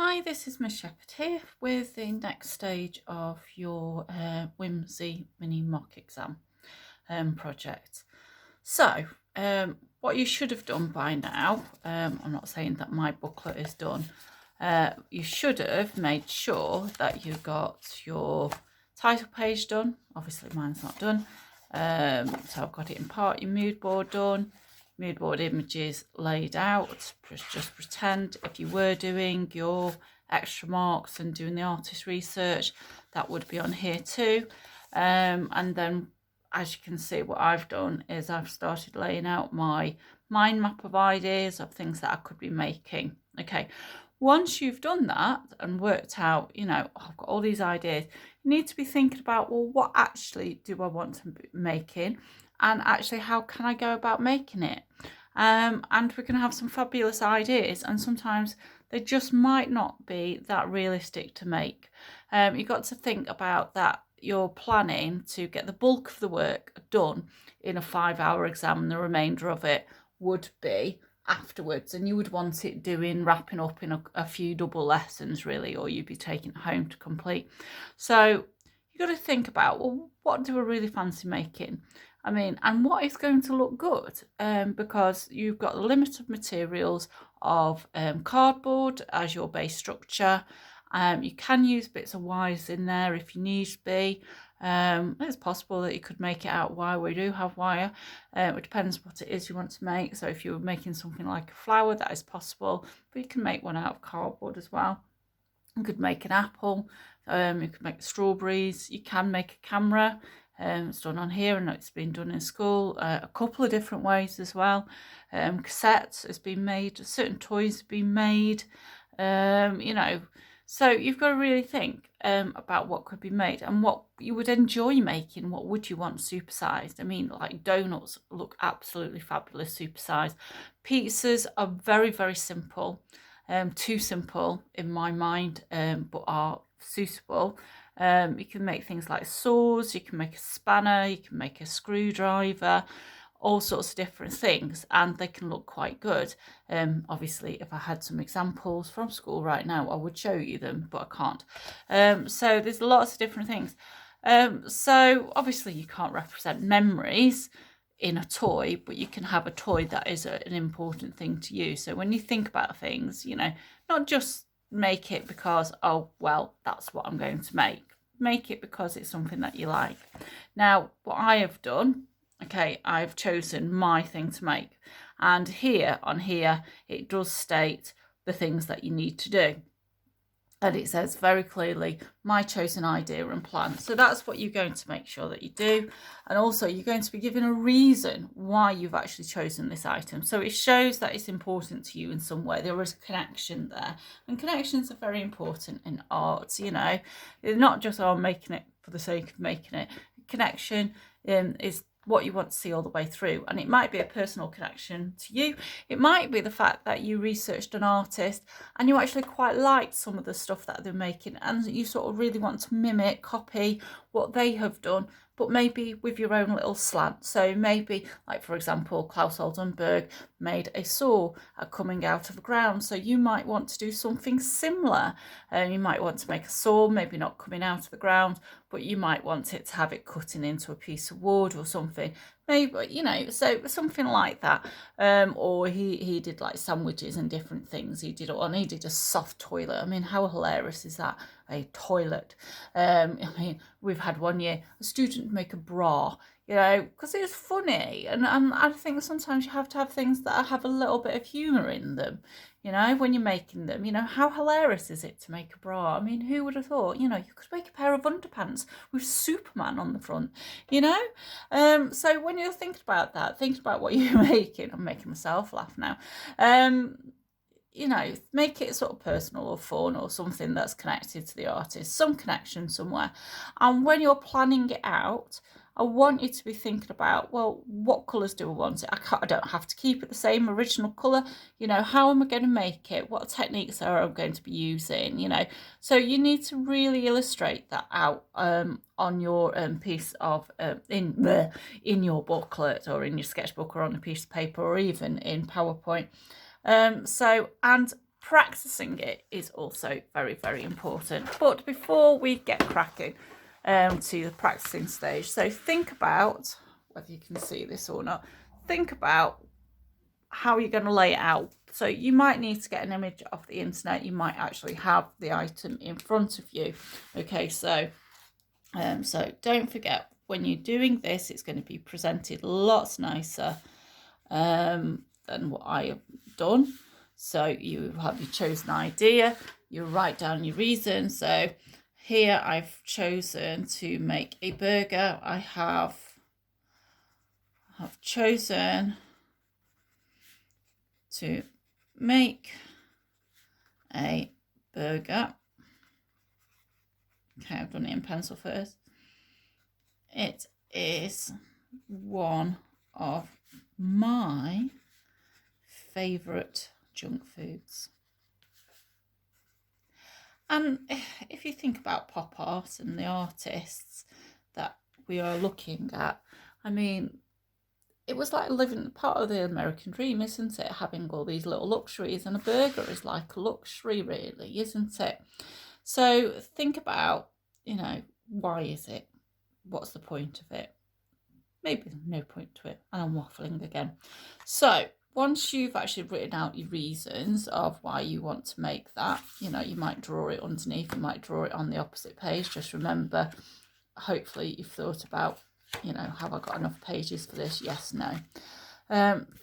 Hi, this is Miss Shepherd here with the next stage of your whimsy mini mock exam project. So, what you should have done by now, I'm not saying that my booklet is done, you should have made sure that you got your title page done. Obviously mine's not done, so I've got it in part. Your mood board done, mood board images laid out. Just pretend if you were doing your extra marks and doing the artist research, that would be on here too. And then, as you can see, what I've done is I've started laying out my mind map of ideas of things that I could be making. Okay, once you've done that and worked out, I've got all these ideas, you need to be thinking about, well, what actually do I want to be making? And actually, how can I go about making it? And we can have some fabulous ideas, and sometimes they just might not be that realistic to make. You've got to think about that. You're planning to get the bulk of the work done in a 5-hour exam, and the remainder of it would be afterwards, and you would want it wrapping up in a few double lessons really, or you'd be taking it home to complete. So you've got to think about, well, what do I really fancy making? I mean, and what is going to look good, because you've got the limit of materials of cardboard as your base structure. You can use bits of wires in there if you need to be. It's possible that you could make it out of wire. We do have wire. It depends what it is you want to make. So if you're making something like a flower, that is possible. But you can make one out of cardboard as well. You could make an apple. You could make strawberries. You can make a camera. It's done on here, and it's been done in school a couple of different ways as well. Cassettes has been made. Certain toys have been made. So you've got to really think about what could be made and what you would enjoy making. What would you want supersized? I mean, like donuts look absolutely fabulous supersized. Pizzas are very, very simple. Too simple in my mind, but are suitable. You can make things like saws, you can make a spanner, you can make a screwdriver, all sorts of different things, and they can look quite good. Obviously, if I had some examples from school right now, I would show you them, but I can't. So there's lots of different things. So obviously you can't represent memories in a toy, but you can have a toy that is an important thing to you. So when you think about things, not just make it because, oh, well, that's what I'm going to make. Make it because it's something that you like. Now, what I have done, okay, I've chosen my thing to make. And here, it does state the things that you need to do. And it says very clearly, my chosen idea and plan. So that's what you're going to make sure that you do. And also you're going to be given a reason why you've actually chosen this item. So it shows that it's important to you in some way. There is a connection there. And connections are very important in art, It's not just, oh, I'm making it for the sake of making it. Connection is what you want to see all the way through, and it might be a personal connection to you. It might be the fact that you researched an artist and you actually quite liked some of the stuff that they're making, and you sort of really want to mimic, copy what they have done, but maybe with your own little slant. So maybe, like for example, Klaus Oldenburg made a saw coming out of the ground. So you might want to do something similar. You might want to make a saw, maybe not coming out of the ground, but you might want it to have it cutting into a piece of wood or something. Maybe, so something like that. Or he did like sandwiches and different things. He did a soft toilet. I mean, how hilarious is that? A toilet. I mean, we've had one year a student make a bra, because it's funny. And I think sometimes you have to have things that have a little bit of humour in them, when you're making them. How hilarious is it to make a bra? I mean, who would have thought, you could make a pair of underpants with Superman on the front, So when you're thinking about that, think about what you're making. I'm making myself laugh now. Make it sort of personal or fun or something that's connected to the artist, some connection somewhere. And when you're planning it out, I want you to be thinking about, well, what colours do I want it? I don't have to keep it the same original colour. How am I going to make it? What techniques are I going to be using? So you need to really illustrate that out on your piece of in your booklet or in your sketchbook or on a piece of paper or even in PowerPoint. And practicing it is also very, very important. But before we get cracking to the practicing stage, so think about, whether you can see this or not, think about how you're going to lay it out. So you might need to get an image off the internet. You might actually have the item in front of you. Okay, so don't forget, when you're doing this, it's going to be presented lots nicer than what I have done. So you have your chosen idea, you write down your reason. So here I've chosen to make a burger. I have chosen to make a burger. Okay, I've done it in pencil first. It is one of my favourite junk foods. And if you think about pop art and the artists that we are looking at, I mean, it was like living part of the American dream, isn't it? Having all these little luxuries, and a burger is like a luxury, really, isn't it? So think about, you know, why is it? What's the point of it? Maybe no point to it, and I'm waffling again. So once you've actually written out your reasons of why you want to make that, you know, you might draw it underneath, you might draw it on the opposite page. Just remember, hopefully you've thought about, you know, have I got enough pages for this? Yes, no.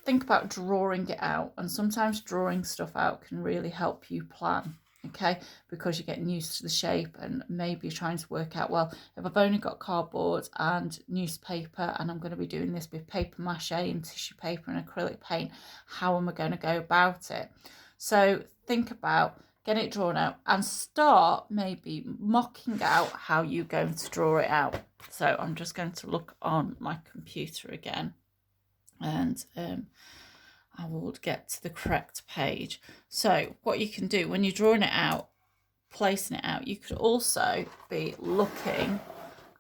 Think about drawing it out, and sometimes drawing stuff out can really help you plan, okay, because you're getting used to the shape, and maybe you're trying to work out, well, if I've only got cardboard and newspaper and I'm going to be doing this with paper mache and tissue paper and acrylic paint, how am I going to go about it? So think about getting it drawn out and start maybe mocking out how you're going to draw it out. So I'm just going to look on my computer again, and I will get to the correct page. So what you can do when you're drawing it out, placing it out, you could also be looking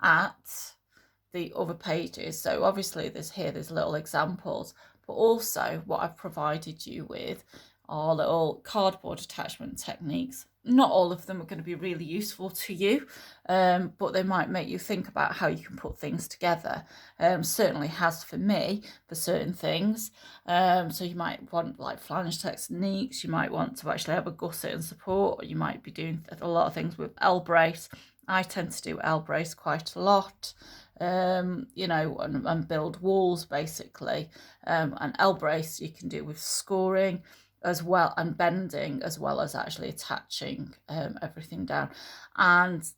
at the other pages. So obviously there's little examples, but also what I've provided you with are little cardboard attachment techniques. Not all of them are going to be really useful to you, but they might make you think about how you can put things together. Certainly has for me for certain things. So you might want like flange techniques, you might want to actually have a gusset and support, or you might be doing a lot of things with L brace. I tend to do L brace quite a lot. You know, and build walls basically. And L brace you can do with scoring as well, and bending, as well as actually attaching everything down. And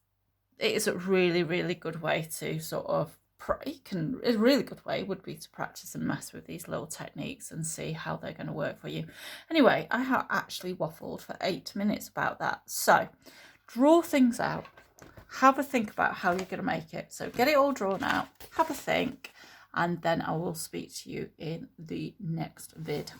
it is a really, really good way to sort of a really good way would be to practice and mess with these little techniques and see how they're going to work for you. Anyway, I have actually waffled for 8 minutes about that. So draw things out, have a think about how you're going to make it. So get it all drawn out, have a think, and then I will speak to you in the next vid.